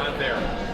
not there.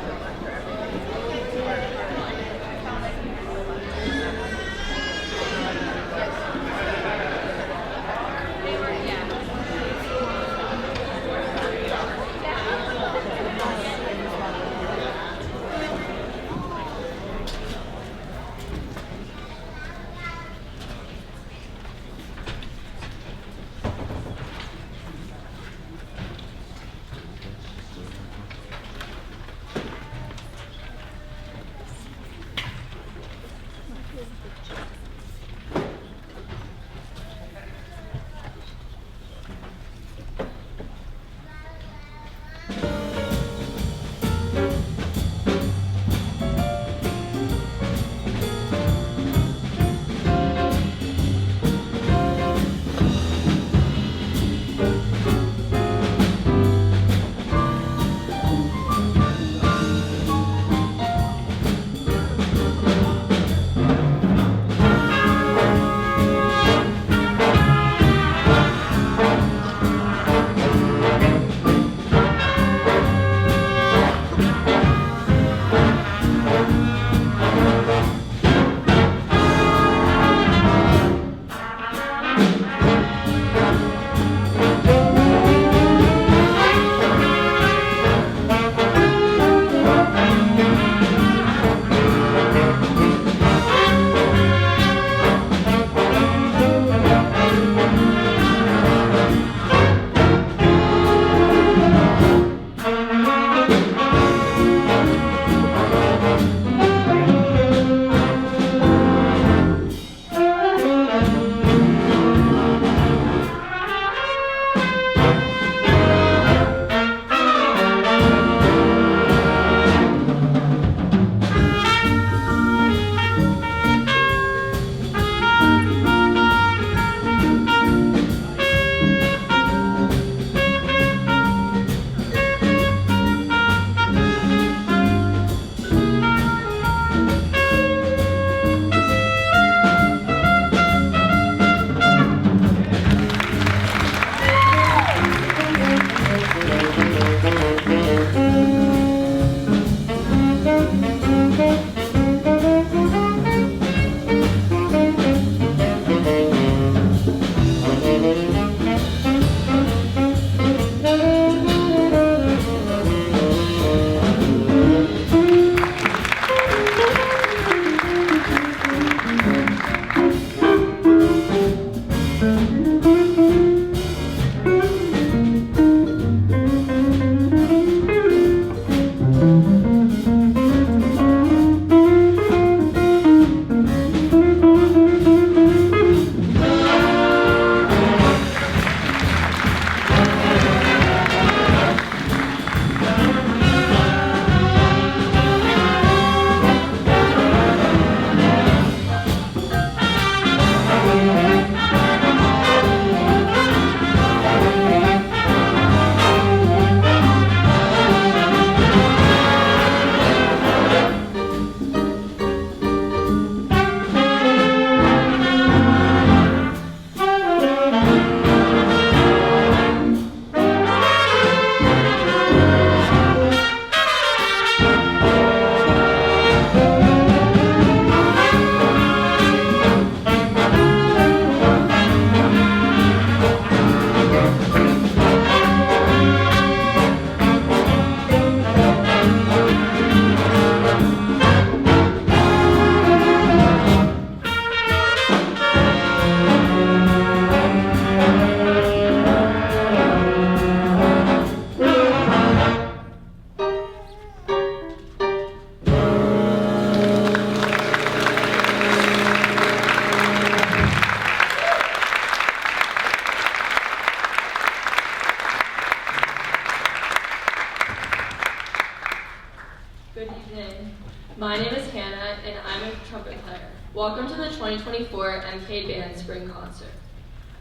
My name is Hannah, and I'm a trumpet player. Welcome to the 2024 MKA Band Spring Concert.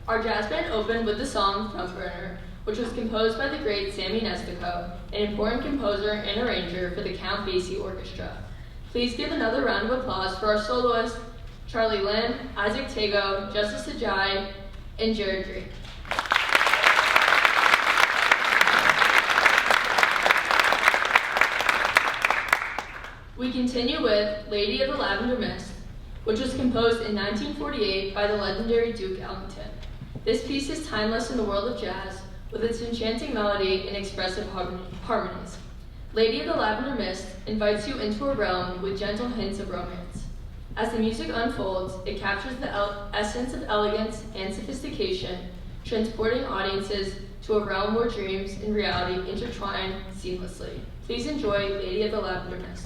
Our jazz band opened with the song Front Burner, which was composed by the great Sammy Nestico, an important composer and arranger for the Count Basie Orchestra. Please give another round of applause for our soloists, Charlie Lynn, Isaac Tago, Justice Ajay, and Jared Drake. We continue with Lady of the Lavender Mist, which was composed in 1948 by the legendary Duke Ellington. This piece is timeless in the world of jazz, with its enchanting melody and expressive harmonies. Lady of the Lavender Mist invites you into a realm with gentle hints of romance. As the music unfolds, it captures the essence of elegance and sophistication, transporting audiences to a realm where dreams and reality intertwine seamlessly. Please enjoy Lady of the Lavender Mist.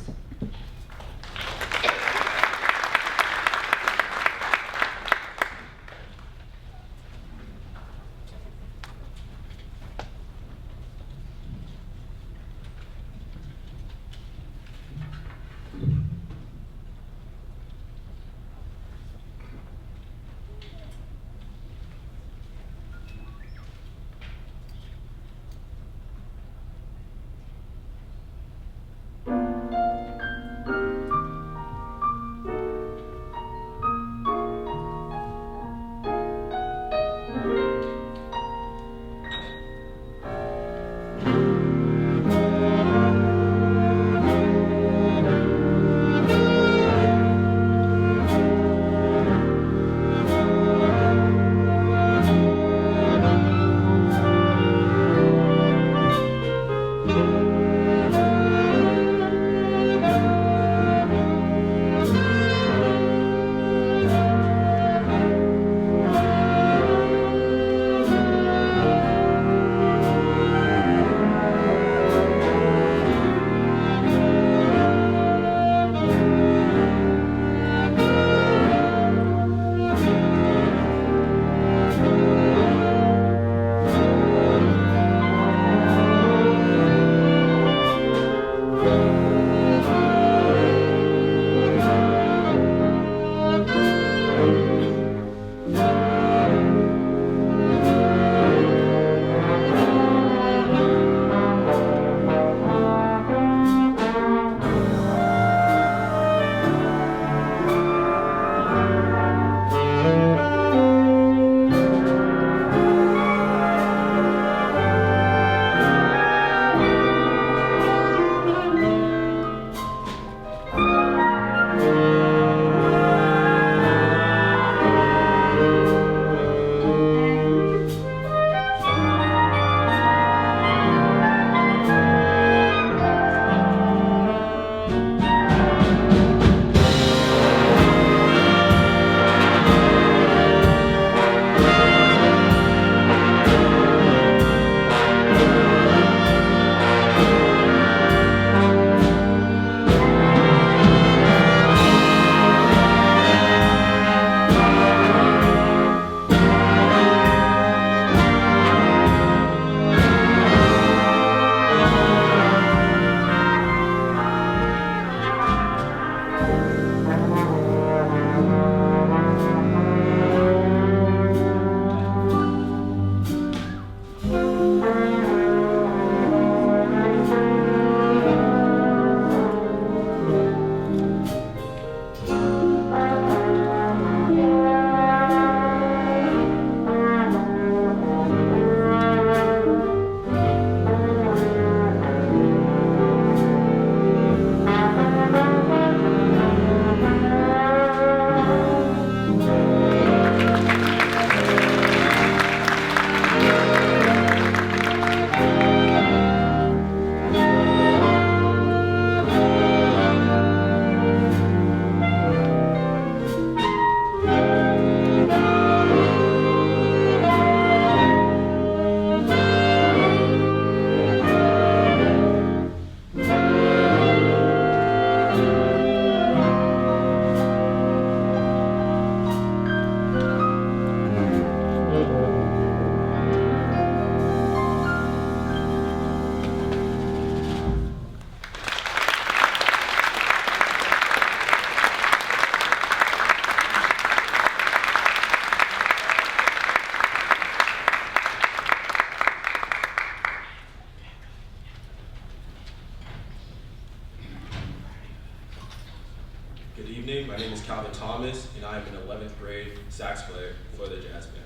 Good evening, my name is Calvin Thomas, and I am an 11th grade sax player for the jazz band.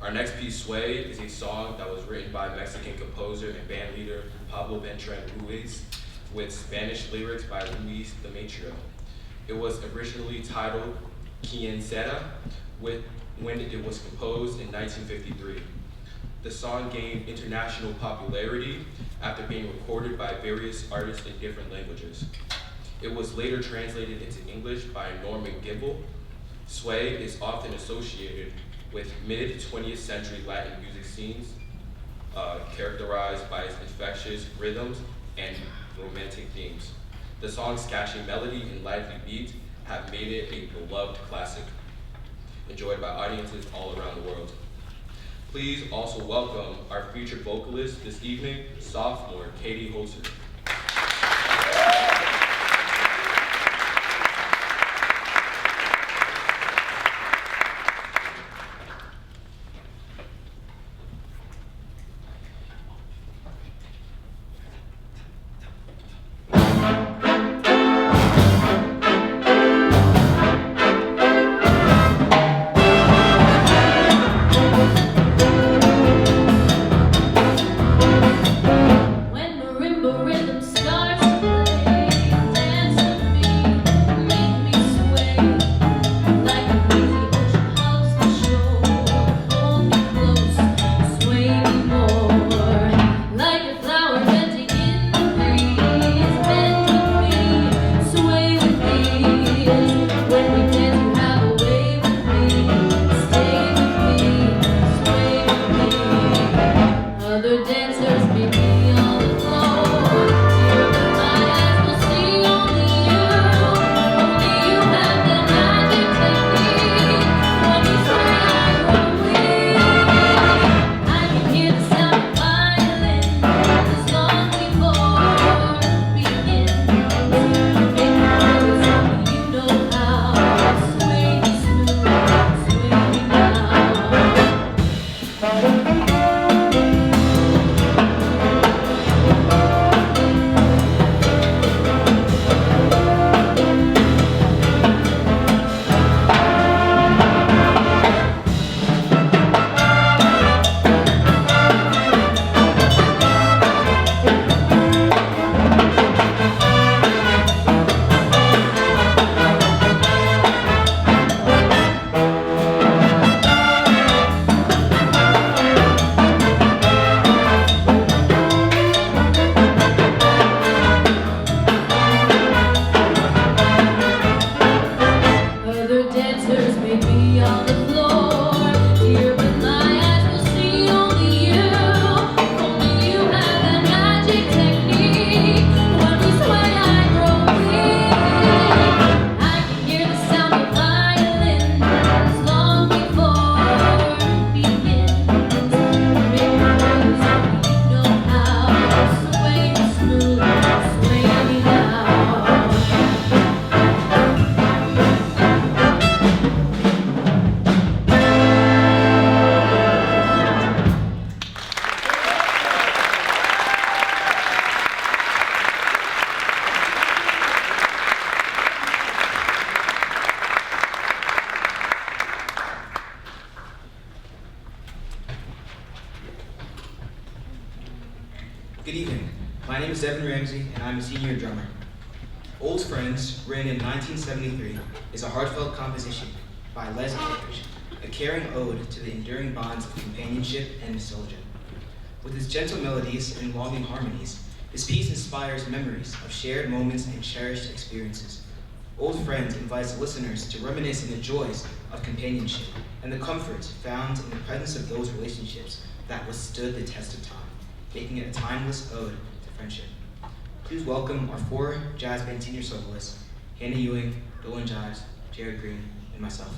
Our next piece, Sway, is a song that was written by Mexican composer and band leader Pablo Beltrán Ruiz. with Spanish lyrics by Luis Demetrio. It was originally titled Quien Sera when it was composed in 1953. The song gained international popularity after being recorded by various artists in different languages. It was later translated into English by Norman Gimbel. Sway is often associated with mid-20th century Latin music scenes characterized by its infectious rhythms and romantic themes. The song's catchy melody and lively beat have made it a beloved classic, enjoyed by audiences all around the world. Please also welcome our featured vocalist this evening, sophomore Katie Holzer. Good evening. My name is Devin Ramsey, and I'm a senior drummer. Old Friends, written in 1973, is a heartfelt composition by Les Eldridge, a caring ode to the enduring bonds of companionship and nostalgia. With its gentle melodies and longing harmonies, this piece inspires memories of shared moments and cherished experiences. Old Friends invites listeners to reminisce on the joys of companionship and the comforts found in the presence of those relationships that withstood the test of time, making it a timeless ode to friendship. Please welcome our 4 jazz band senior soloists, Hannah Ewing, Dolan Jives, Jared Green, and myself.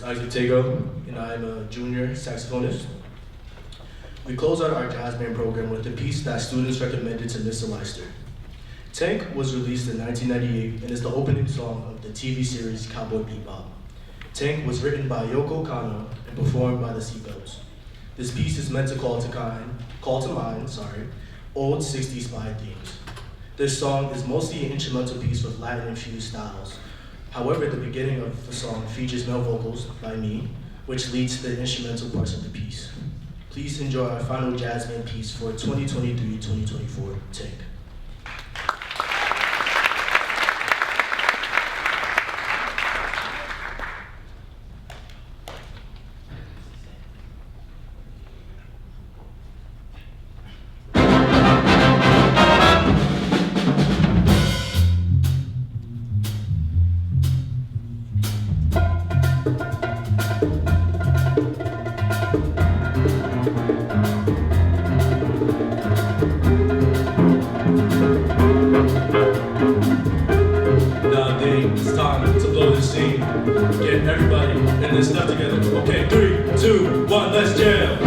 is Isaac Tego, and I am a junior saxophonist. We close out our jazz band program with a piece that students recommended to Mr. Leister. Tank was released in 1998 and is the opening song of the TV series Cowboy Bebop. Tank was written by Yoko Kanno and performed by the Seatbelts. This piece is meant to call to mind old 60s spy themes. This song is mostly an instrumental piece with Latin-infused styles. However, the beginning of the song features male vocals by me, which leads to the instrumental parts of the piece. Please enjoy our final jazz band piece for 2023-2024, Tank. It's time to blow the scene. Get everybody in this stuff together. Okay, 3, 2, 1, let's jam.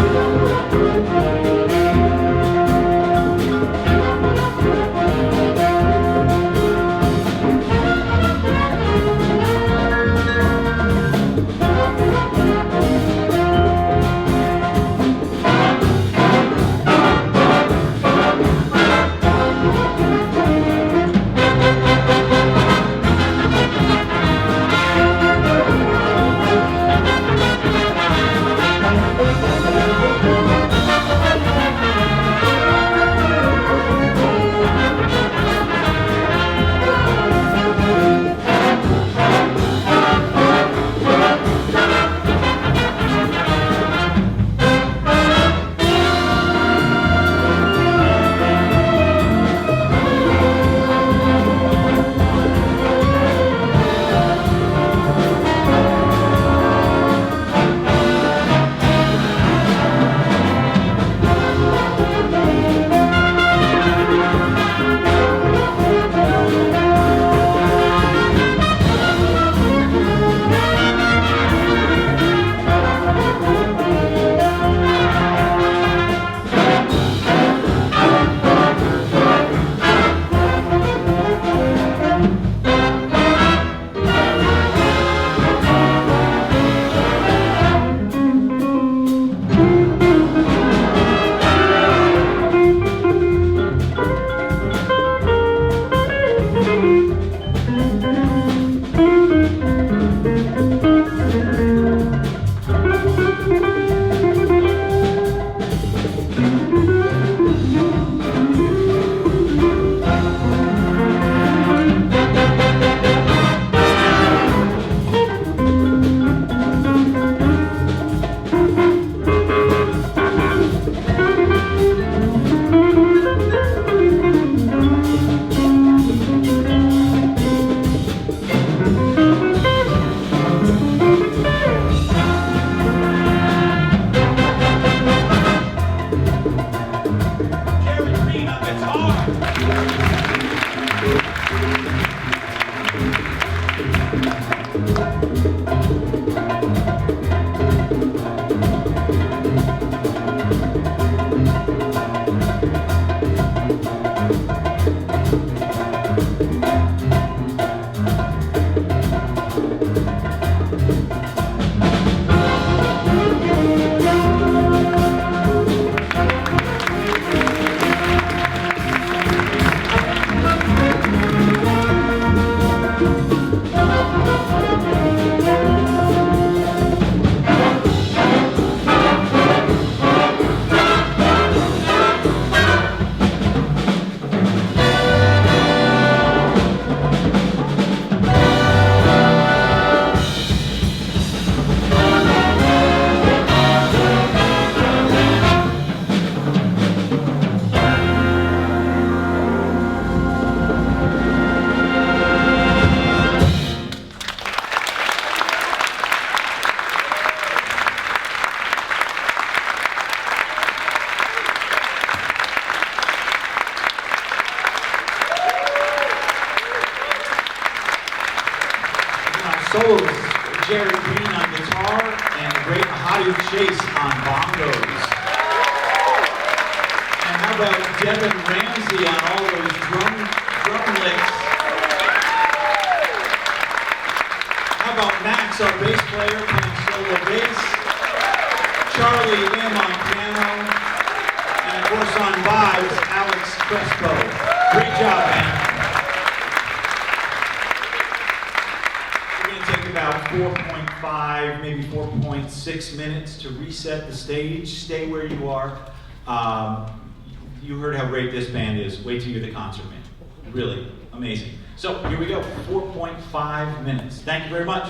Soloist Jerry Green on guitar. Body Chase on bongos. And how about Devin Ramsey on all those drum licks? How about Max, our bass player, playing solo bass? Charlie M on piano. And of course on vibes, Alex Crespo. Great job, man. We're going to take about 4.5, maybe 4.6 minutes to reset the stage. Stay where you are. You heard how great this band is. Wait till you hear the concert, man. Really amazing. So here we go, 4.5 minutes. Thank you very much.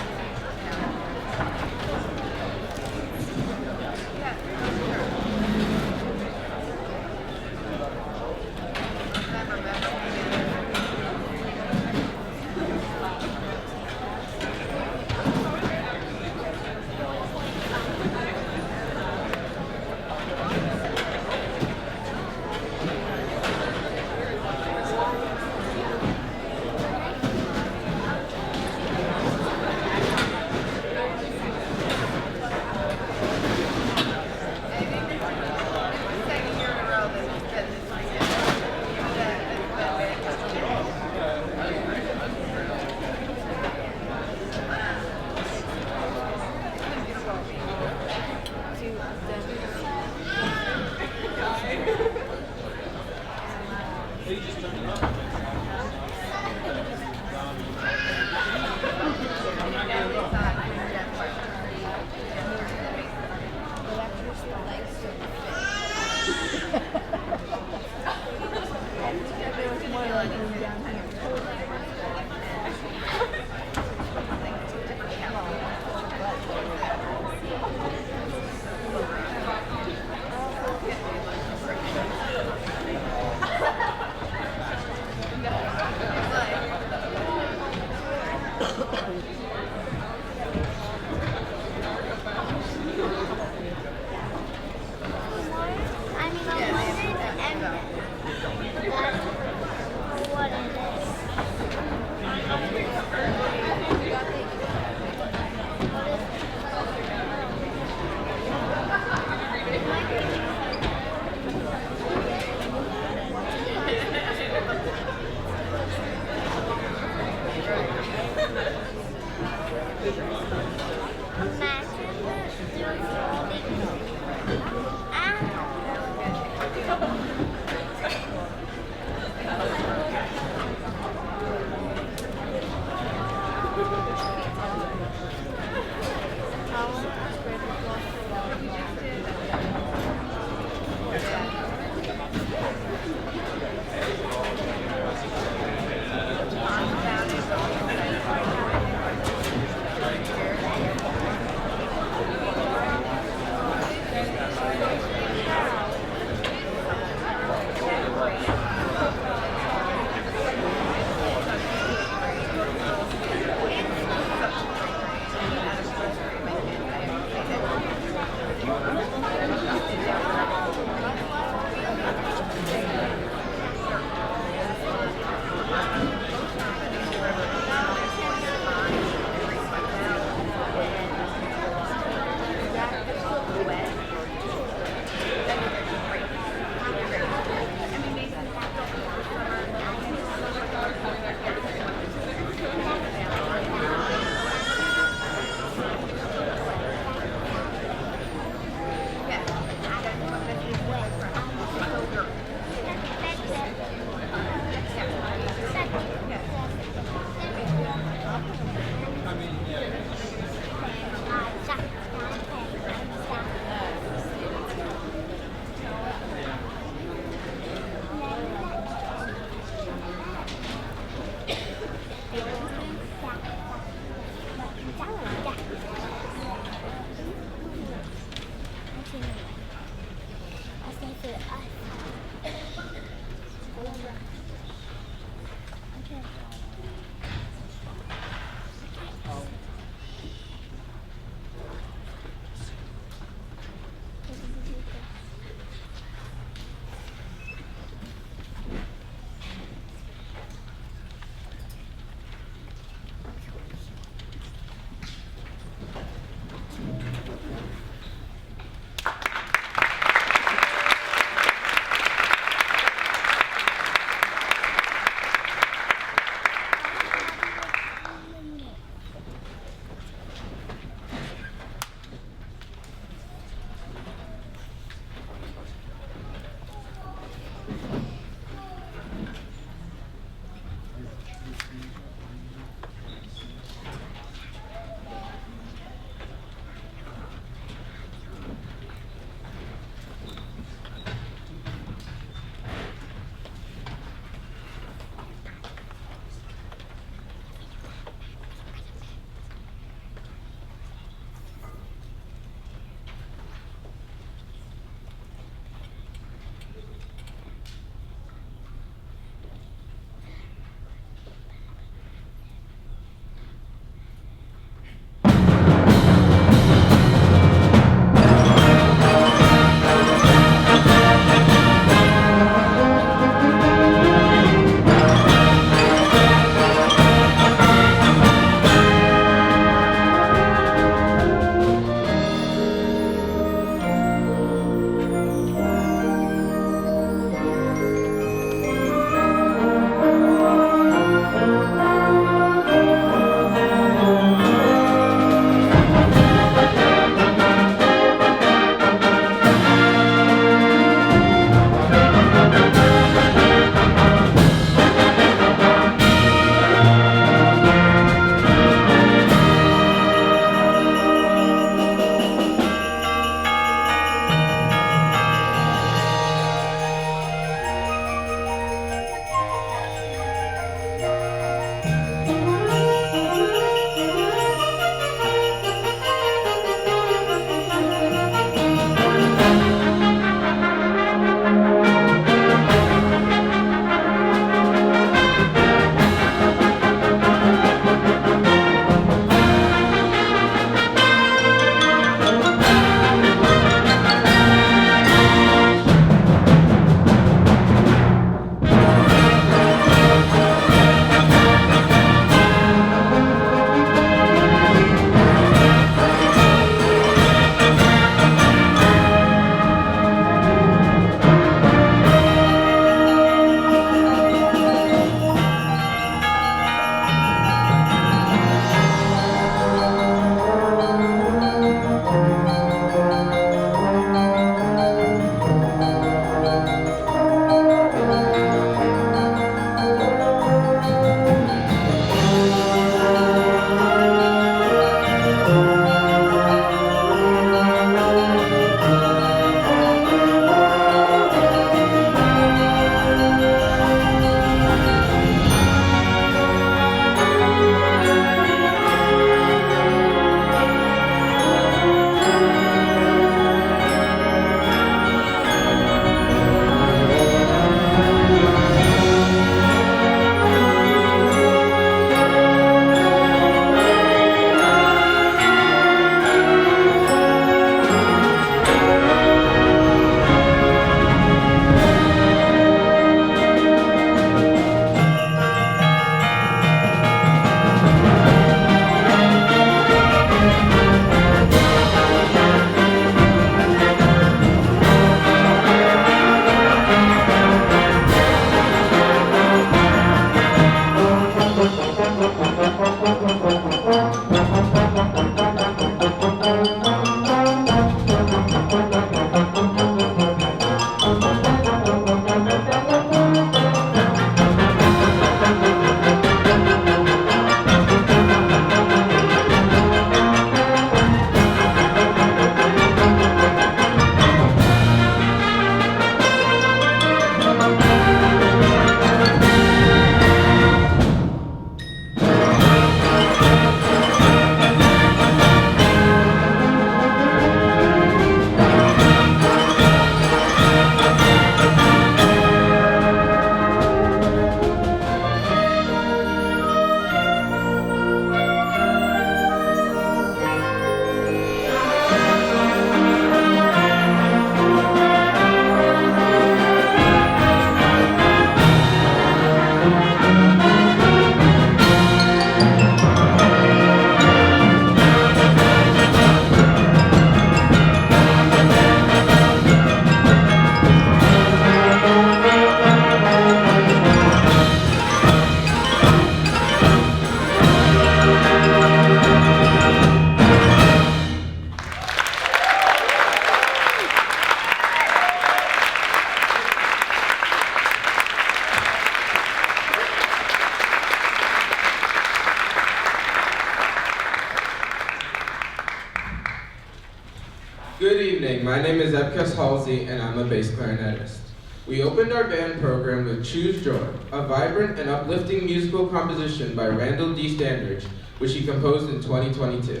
Good evening, my name is Ebkes Halsey and I'm a bass clarinetist. We opened our band program with Choose Joy, a vibrant and uplifting musical composition by Randall D. Standridge, which he composed in 2022.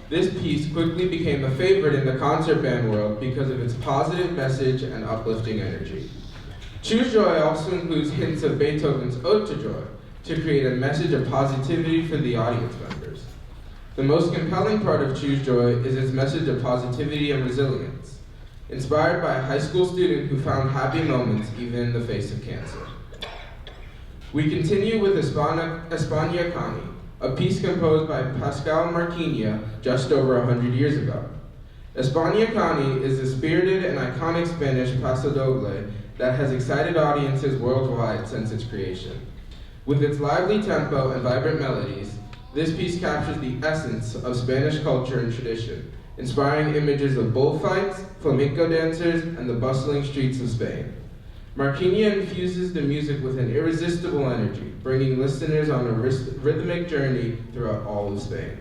This piece quickly became a favorite in the concert band world because of its positive message and uplifting energy. Choose Joy also includes hints of Beethoven's Ode to Joy to create a message of positivity for the audience members. The most compelling part of Choose Joy is its message of positivity and resilience, inspired by a high school student who found happy moments even in the face of cancer. We continue with España Cani, a piece composed by Pascal Marquina just over 100 years ago. España Cani is a spirited and iconic Spanish pasodoble that has excited audiences worldwide since its creation. With its lively tempo and vibrant melodies, this piece captures the essence of Spanish culture and tradition, inspiring images of bullfights, flamenco dancers, and the bustling streets of Spain. Marquina infuses the music with an irresistible energy, bringing listeners on a rhythmic journey throughout all of Spain.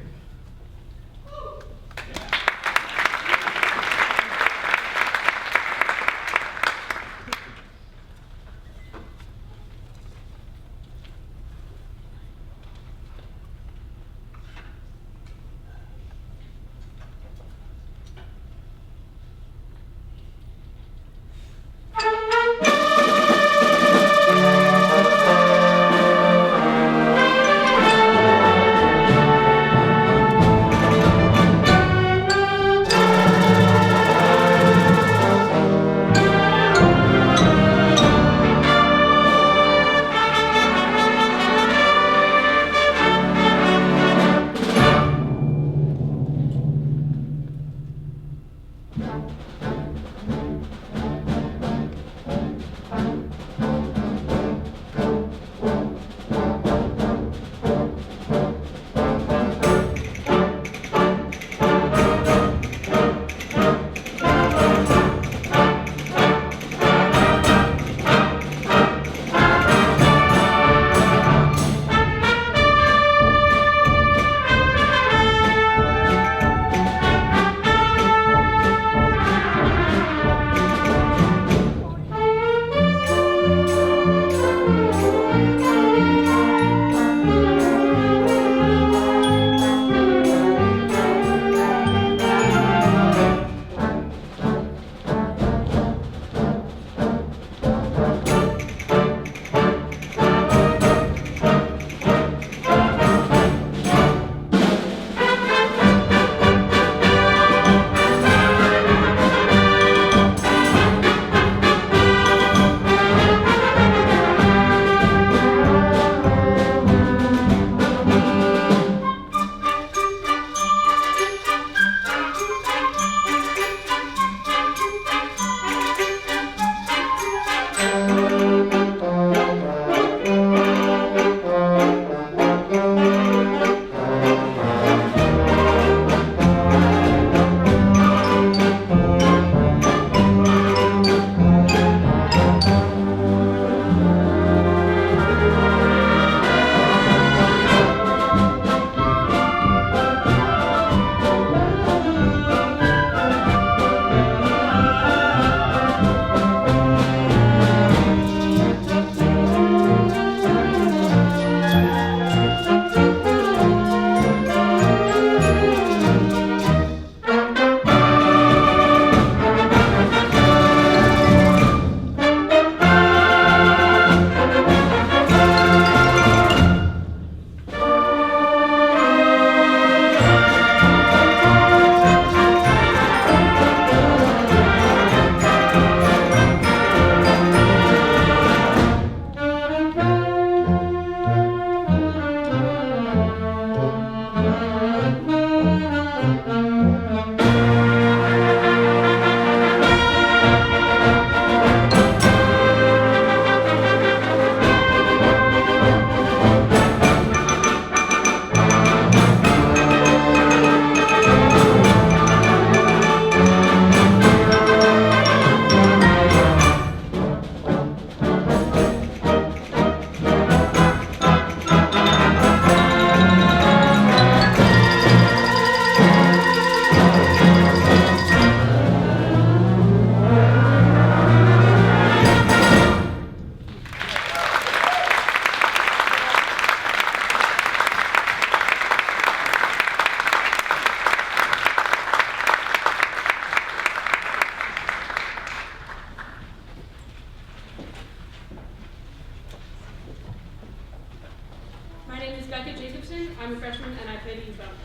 is Becca Jacobson. I'm a freshman and I play the youth violin.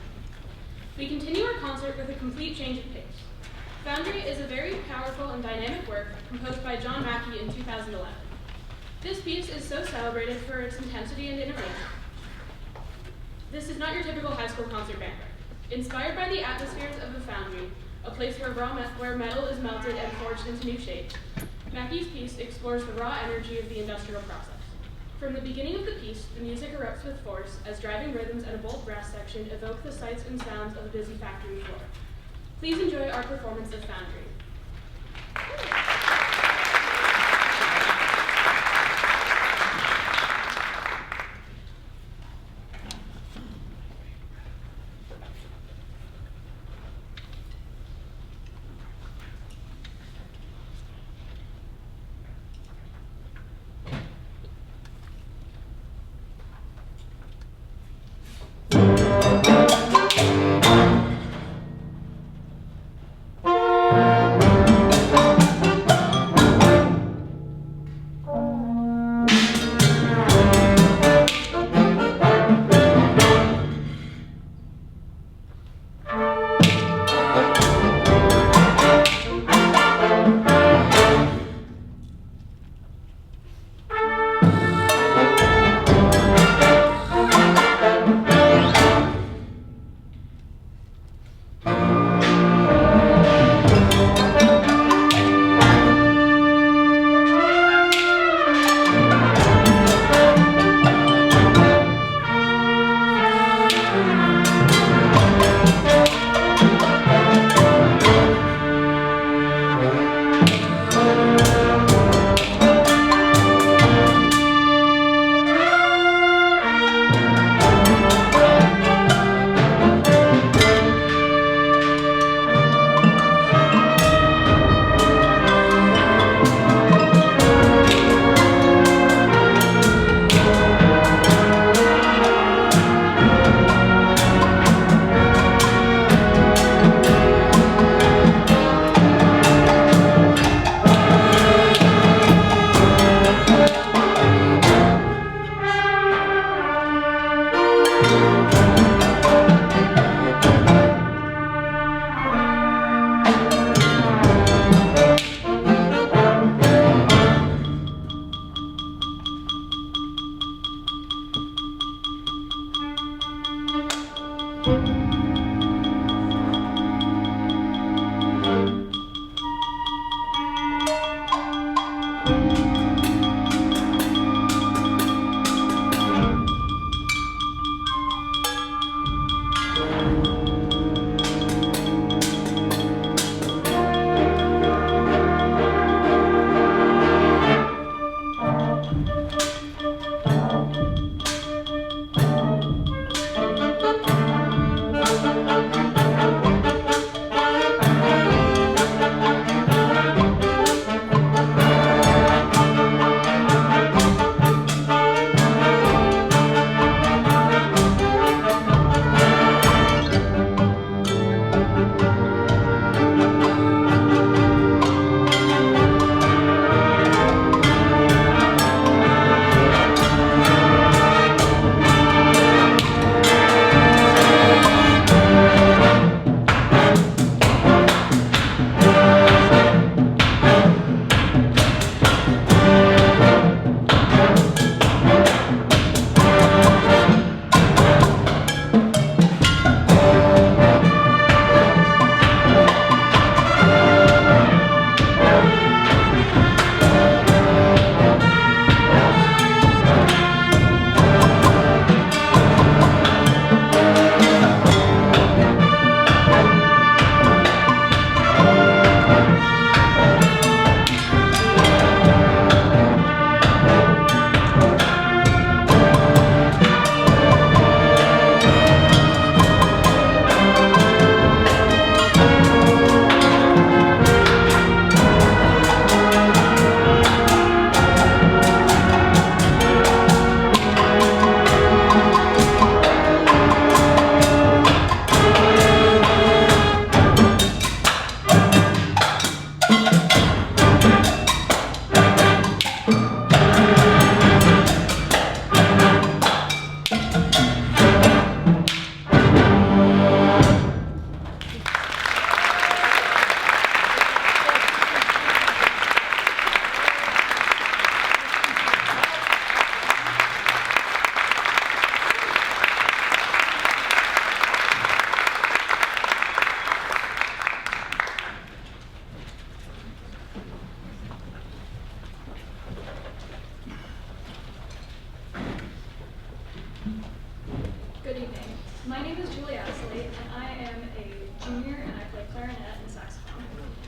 We continue our concert with a complete change of pace. Foundry is a very powerful and dynamic work composed by John Mackey in 2011. This piece is so celebrated for its intensity and innovation. This is not your typical high school concert band work. Inspired by the atmospheres of the Foundry, a place where metal is melted and forged into new shapes, Mackey's piece explores the raw energy of the industrial process. From the beginning of the piece, the music erupts with force as driving rhythms and a bold brass section evoke the sights and sounds of a busy factory floor. Please enjoy our performance of Foundry. My name is Julie Asley, and I am a junior, and I play clarinet and saxophone.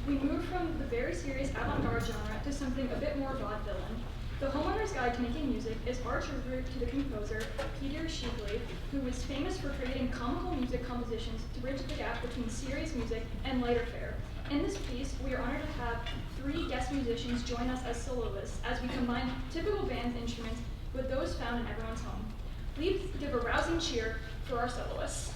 We moved from the very serious avant-garde genre to something a bit more vaudevillain. The Homeowner's Guide to Making Music is our tribute to the composer, Peter Shipley, who was famous for creating comical music compositions to bridge the gap between serious music and lighter fare. In this piece, we are honored to have 3 guest musicians join us as soloists as we combine typical band instruments with those found in everyone's home. Please give a rousing cheer for our soloists.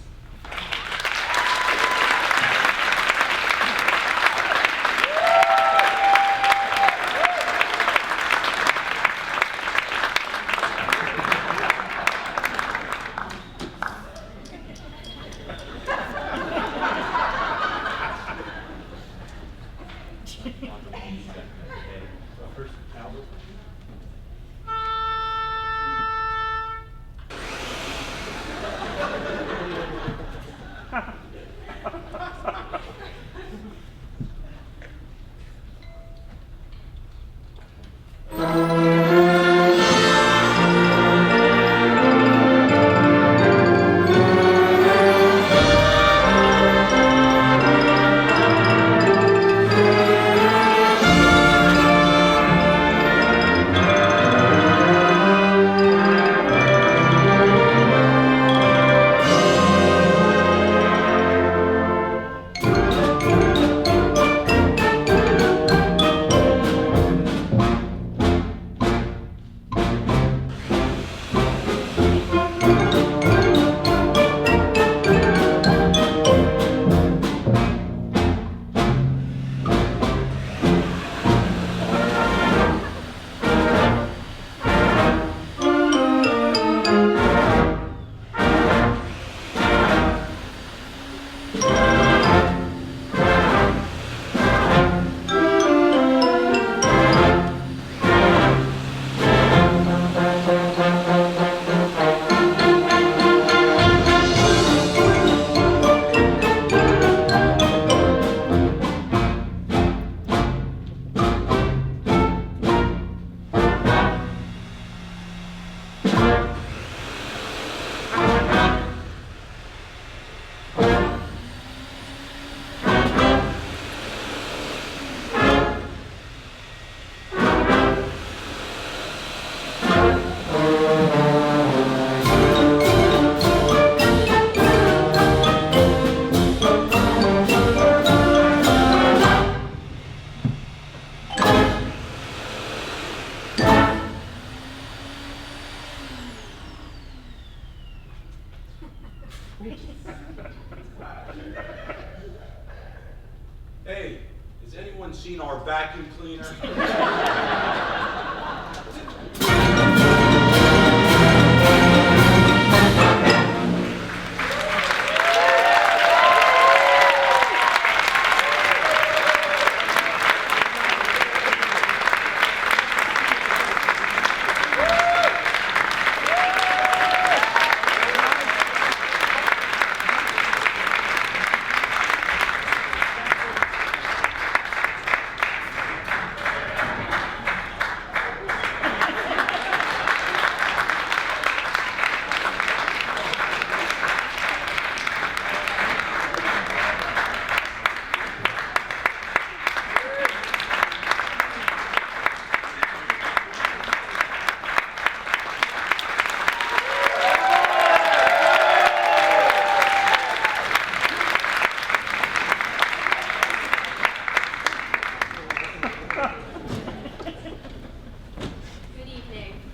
Hey, has anyone seen our vacuum cleaner?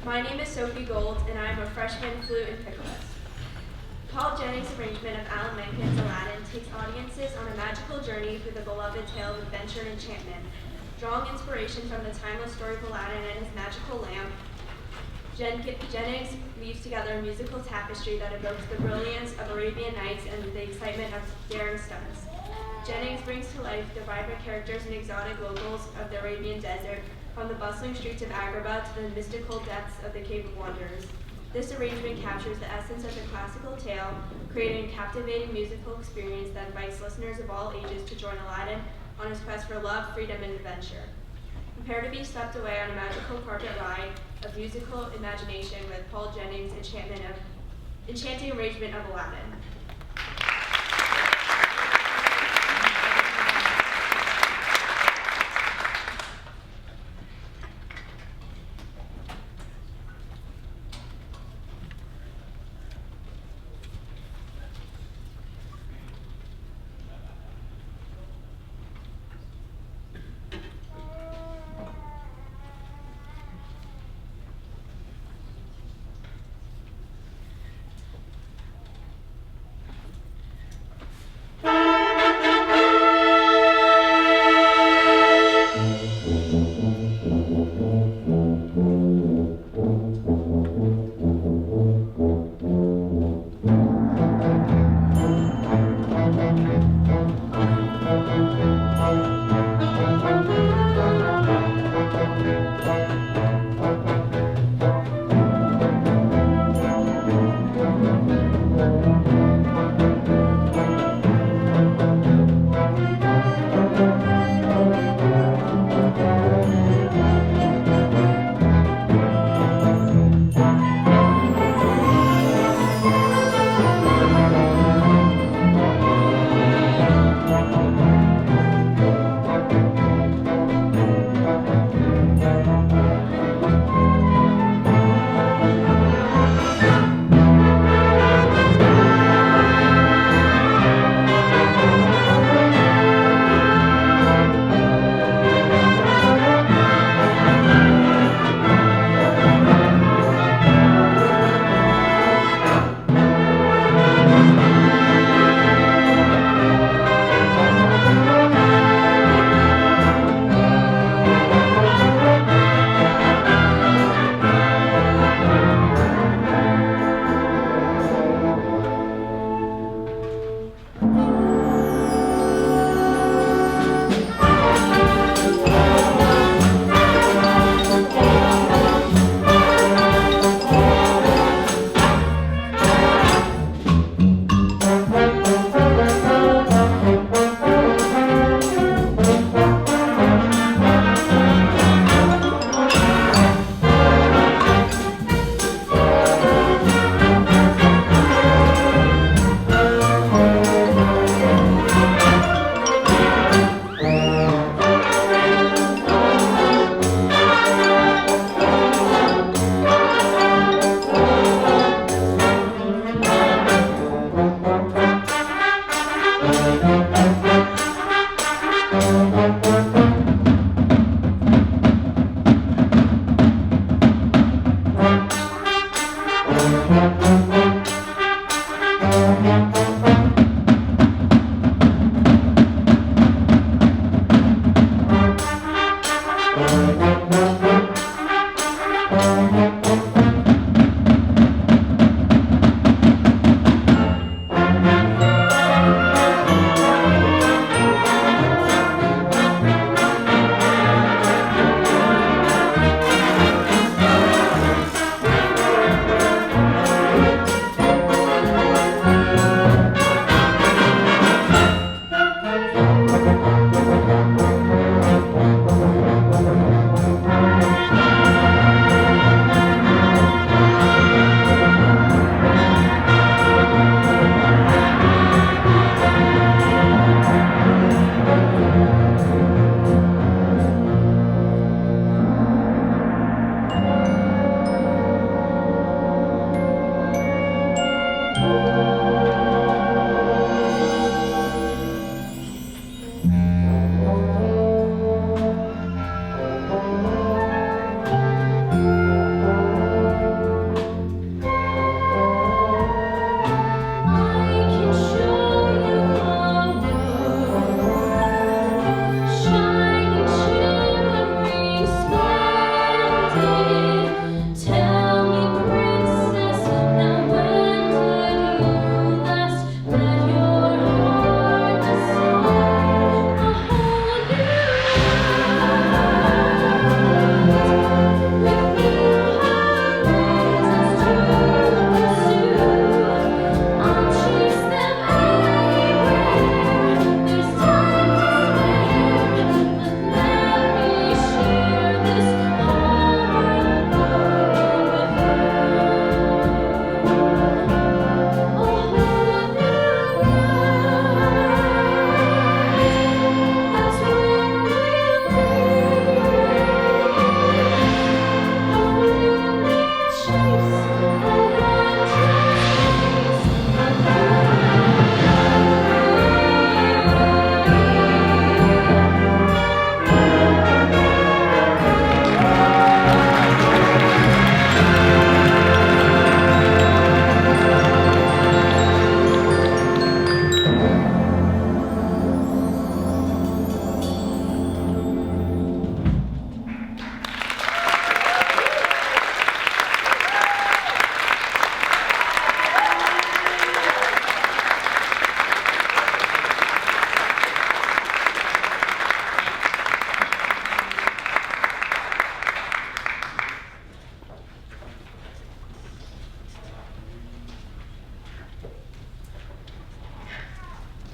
My name is Sophie Gold, and I am a freshman flute and piccolist. Paul Jennings' arrangement of Alan Menken's Aladdin takes audiences on a magical journey through the beloved tale of adventure and enchantment. Drawing inspiration from the timeless story of Aladdin and his magical lamp, Jennings weaves together a musical tapestry that evokes the brilliance of Arabian Nights and the excitement of daring stunts. Jennings brings to life the vibrant characters and exotic locals of the Arabian desert, from the bustling streets of Agrabah to the mystical depths of the Cave of Wonders. This arrangement captures the essence of the classical tale, creating a captivating musical experience that invites listeners of all ages to join Aladdin on his quest for love, freedom, and adventure. Prepare to be swept away on a magical carpet ride of musical imagination with Paul Jennings' enchanting arrangement of Aladdin.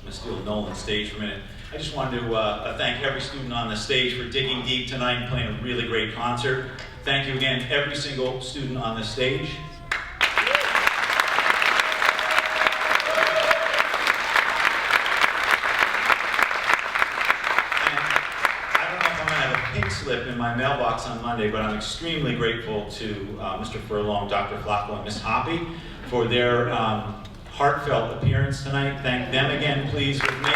Steal Nolan's stage for a minute. I just wanted to thank every student on the stage for digging deep tonight and playing a really great concert. Thank you again, every single student on the stage. Pink slip in my mailbox on Monday, but I'm extremely grateful to Mr. Furlong, Dr. Flacco, and Ms. Hoppy for their heartfelt appearance tonight. Thank them again, please, with me.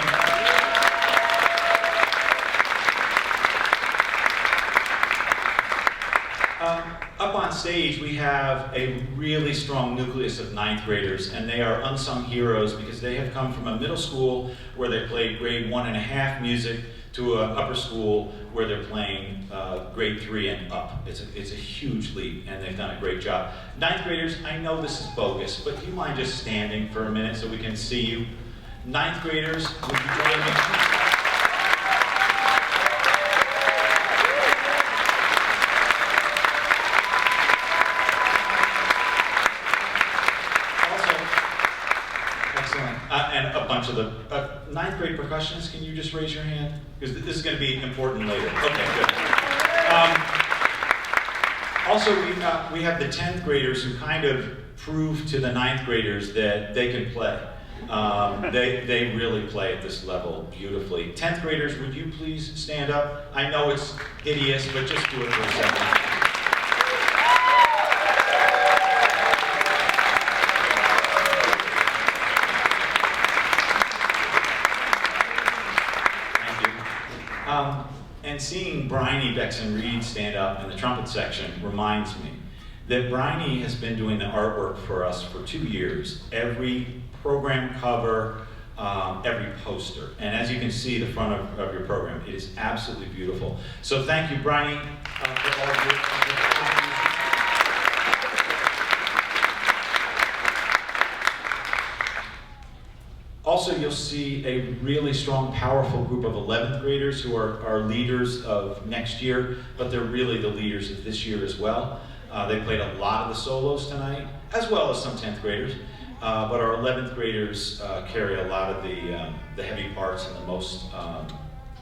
Up on stage, we have a really strong nucleus of ninth graders, and they are unsung heroes because they have come from a middle school where they played grade 1.5 music to an upper school where they're playing grade 3 and up. It's a huge leap, and they've done a great job. Ninth graders, I know this is bogus, but do you mind just standing for a minute so we can see you? Ninth graders, would you join me? And a bunch of the ninth grade percussionists, can you just raise your hand? Because this is going to be important later. Okay, good. Also, we have the 10th graders who kind of prove to the ninth graders that they can play. They really play at this level beautifully. 10th graders, would you please stand up? I know it's hideous, but just do it for a second. And seeing Bryony Bexon-Reed stand up in the trumpet section reminds me that Bryony has been doing the artwork for us for 2 years. Every program cover, every poster. And as you can see, the front of your program, it is absolutely beautiful. So thank you, Bryony, for all of your contributions. Also, you'll see a really strong, powerful group of 11th graders who are leaders of next year, but they're really the leaders of this year as well. They played a lot of the solos tonight, as well as some 10th graders. But our 11th graders carry a lot of the heavy parts and the most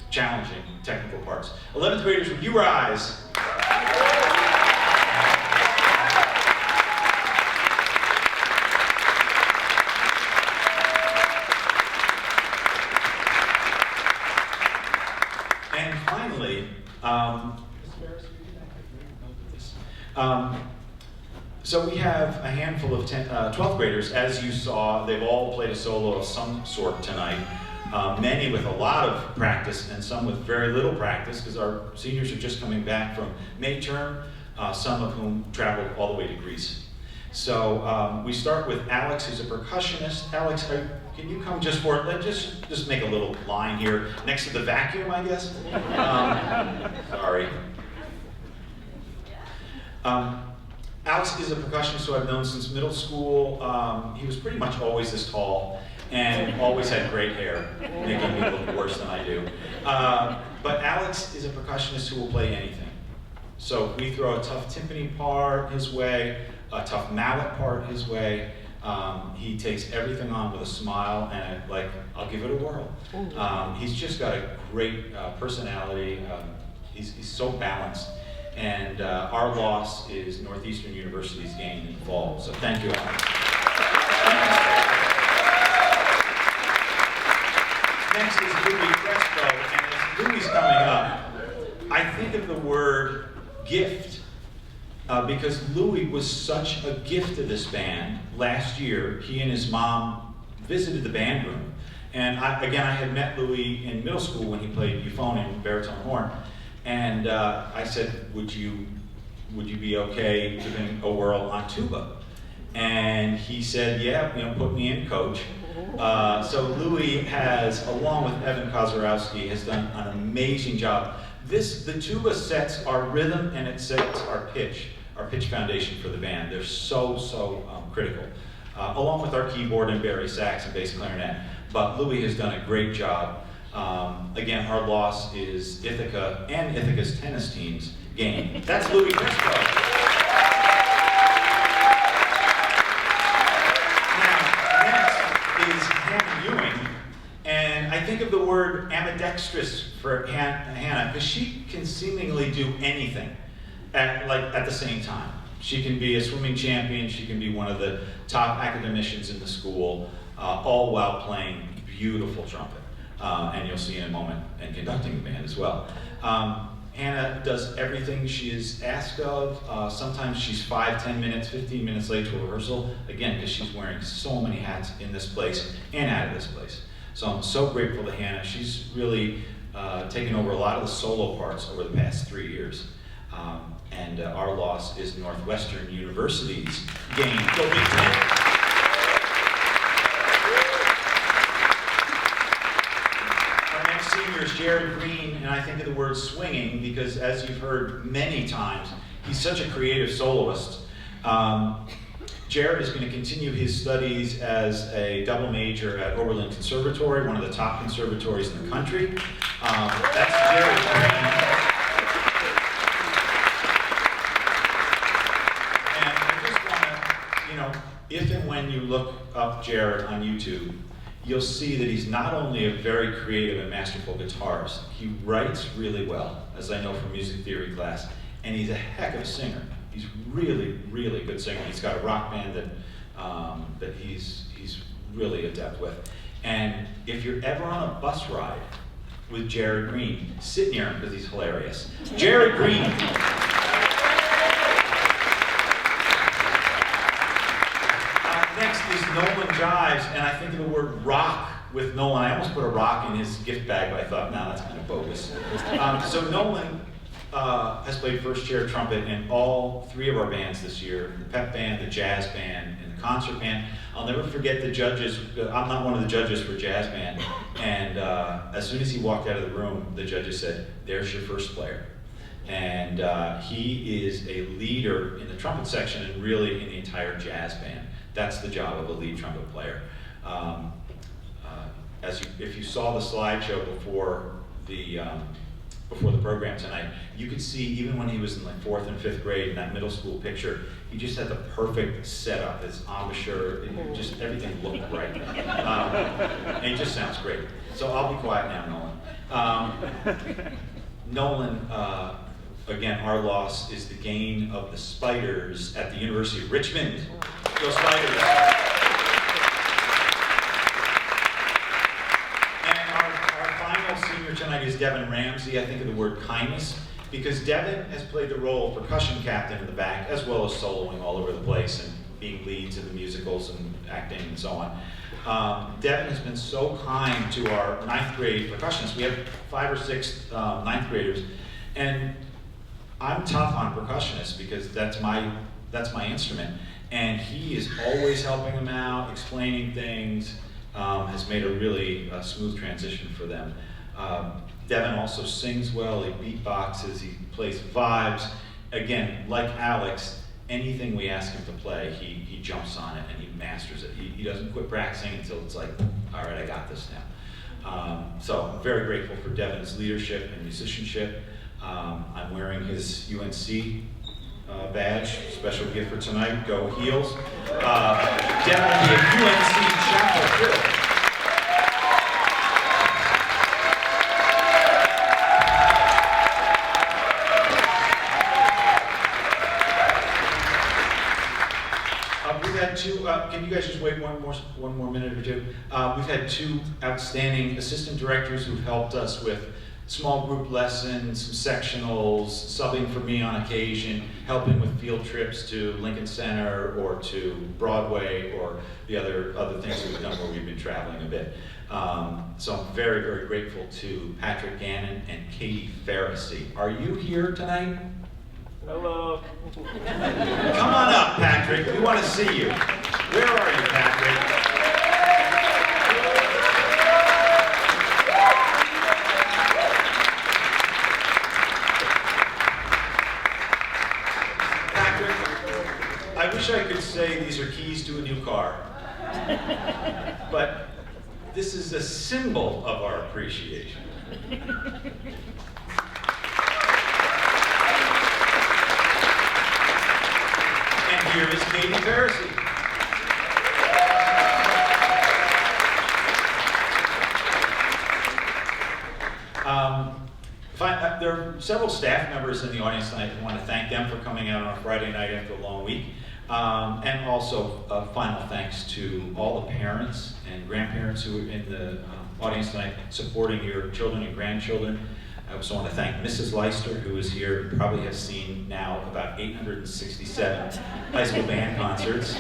challenging technical parts. 11th graders, would you rise? And finally, so we have a handful of 12th graders. As you saw, they've all played a solo of some sort tonight. Many with a lot of practice and some with very little practice, because our seniors are just coming back from May term, some of whom traveled all the way to Greece. So we start with Alex, who's a percussionist. Alex, can you come just for it? Just make a little line here next to the vacuum, I guess. Sorry. Alex is a percussionist who I've known since middle school. He was pretty much always this tall and always had great hair, making me look worse than I do. But Alex is a percussionist who will play anything. So we throw a tough timpani part his way, a tough mallet part his way. He takes everything on with a smile and I'll give it a whirl. He's just got a great personality. He's so balanced. And our loss is Northeastern University's gain in the fall. So thank you, Alex. Next is Louis Crespo, and as Louis coming up, I think of the word gift because Louis was such a gift to this band. Last year, he and his mom visited the band room. And I had met Louis in middle school when he played euphonium, baritone horn. And I said, would you be okay giving a whirl on tuba? And he said, yeah, put me in, coach. So Louis has, along with Evan Kozorowski, has done an amazing job. The tuba sets our rhythm and it sets our pitch foundation for the band. They're so critical. Along with our keyboard and Barry sax and bass clarinet. But Louis has done a great job. Again, our loss is Ithaca and Ithaca's tennis team's gain. That's Louis Crespo. Now, next is Hannah Ewing, and I think of the word ambidextrous for Hannah because she can seemingly do anything at the same time. She can be a swimming champion, she can be one of the top academicians in the school, all while playing beautiful trumpet. And you'll see in a moment, and conducting the band as well. Hannah does everything she is asked of. Sometimes she's 5, 10 minutes, 15 minutes late to a rehearsal, again, because she's wearing so many hats in this place and out of this place. So I'm so grateful to Hannah. She's really taken over a lot of the solo parts over the past 3 years. And our loss is Northwestern University's gain. Go Big Ten! Senior is Jared Green, and I think of the word swinging because, as you've heard many times, he's such a creative soloist. Jared is going to continue his studies as a double major at Oberlin Conservatory, one of the top conservatories in the country. That's Jared Green. And I just want to, if and when you look up Jared on YouTube, you'll see that he's not only a very creative and masterful guitarist, he writes really well, as I know from music theory class, and he's a heck of a singer. He's really, really good singer. He's got a rock band that he's really adept with. And if you're ever on a bus ride with Jared Green, sit near him because he's hilarious. Jared Green. Next is Nolan Jives, and I think of the word rock with Nolan. I almost put a rock in his gift bag, but I thought, no, that's kind of bogus. So Nolan has played first chair trumpet in all 3 of our bands this year, the pep band, the jazz band, and the concert band. I'll never forget the judges. I'm not one of the judges for jazz band, and as soon as he walked out of the room, the judges said, "There's your first player." And he is a leader in the trumpet section and really in the entire jazz band. That's the job of a lead trumpet player. If you saw the slideshow before the program tonight, you could see even when he was in like 4th and 5th grade in that middle school picture, he just had the perfect setup, his embouchure, just everything looked right. And he just sounds great. So I'll be quiet now, Nolan. Nolan, again, our loss is the gain of the Spiders at the University of Richmond. Go Spiders! Senior tonight is Devin Ramsey. I think of the word kindness because Devin has played the role of percussion captain in the back as well as soloing all over the place and being leads in the musicals and acting and so on. Devin has been so kind to our 9th grade percussionists. We have 5 or 6 9th graders, and I'm tough on percussionists because that's my instrument, and he is always helping them out, explaining things, has made a really smooth transition for them. Devin also sings well, he beatboxes, he plays vibes. Again, like Alex, anything we ask him to play, he jumps on it and he masters it. He doesn't quit practicing until it's like, all right, I got this now. So I'm very grateful for Devin's leadership and musicianship. I'm wearing his UNC badge, special gift for tonight, go Heels. Devin will be at UNC Chapel Hill. Can you guys just wait one more minute or two? We've had 2 outstanding assistant directors who've helped us with small group lessons, sectionals, subbing for me on occasion, helping with field trips to Lincoln Center or to Broadway or the other things that we've done where we've been traveling a bit. So I'm very, very grateful to Patrick Gannon and Katie Ferrisy. Are you here tonight? Hello. Come on up, Patrick. We want to see you. Where are you, Patrick? Patrick, I wish I could say these are keys to a new car, but this is a symbol of our appreciation. Here is Katie Ferrisy. There are several staff members in the audience tonight. I want to thank them for coming out on a Friday night after a long week. And also final thanks to all the parents and grandparents who are in the audience tonight supporting your children and grandchildren. I also want to thank Mrs. Leister, who is here and probably has seen now about 867 high school band concerts.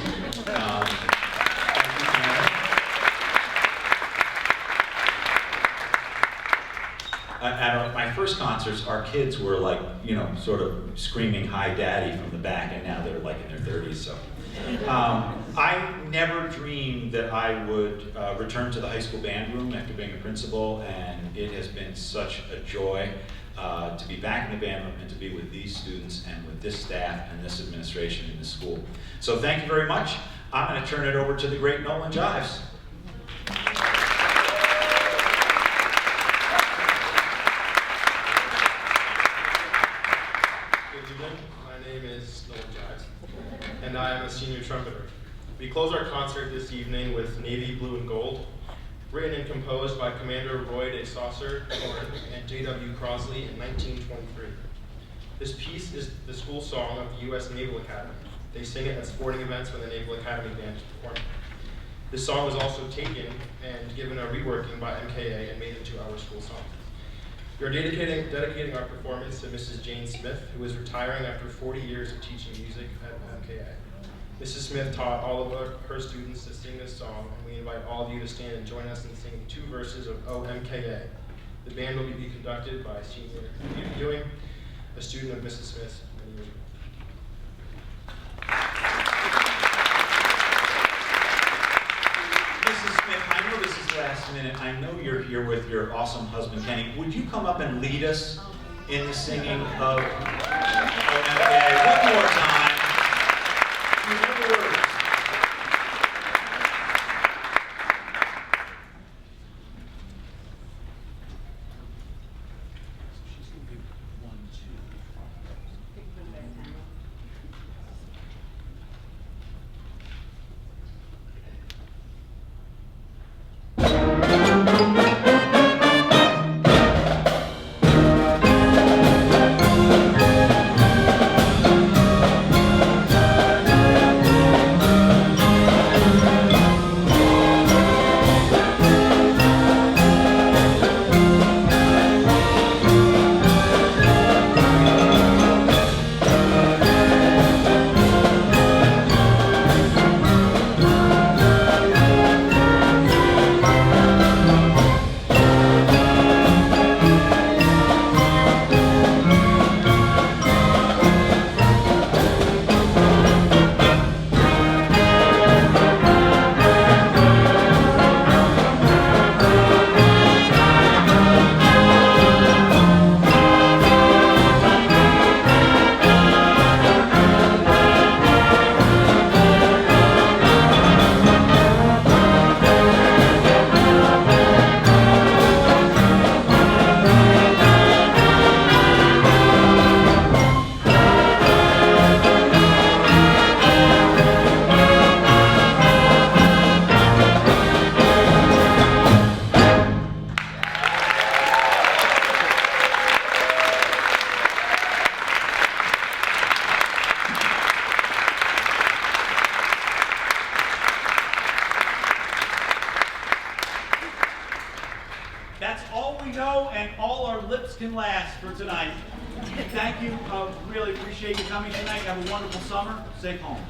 At my first concerts, our kids were like, sort of screaming "Hi, Daddy" from the back, and now they're like in their 30s. So, I never dreamed that I would return to the high school band room after being a principal, and it has been such a joy to be back in the band room and to be with these students and with this staff and this administration in this school. So thank you very much. I'm going to turn it over to the great Nolan Jives. My name is Nolan Jives, and I am a senior trumpeter. We close our concert this evening with Navy Blue and Gold, written and composed by Commander Roy de Saucer and J.W. Crosley in 1923. This piece is the school song of the U.S. Naval Academy. They sing it at sporting events when the Naval Academy Band is performing. This song was also taken and given a reworking by MKA and made into our school song. We are dedicating our performance to Mrs. Jane Smith, who is retiring after 40 years of teaching music at MKA. Mrs. Smith taught all of her students to sing this song, and we invite all of you to stand and join us in singing 2 verses of O MKA. The band will be conducted by Senior Ewing. a student of Mrs. Smith's many years ago. Mrs. Smith, I know this is last minute. I know you're here with your awesome husband, Kenny. Would you come up and lead us in the singing of MKA? One more time. You know the words. That's all we know and all our lips can last for tonight. Thank you. Really appreciate you coming tonight. Have a wonderful summer. Safe home.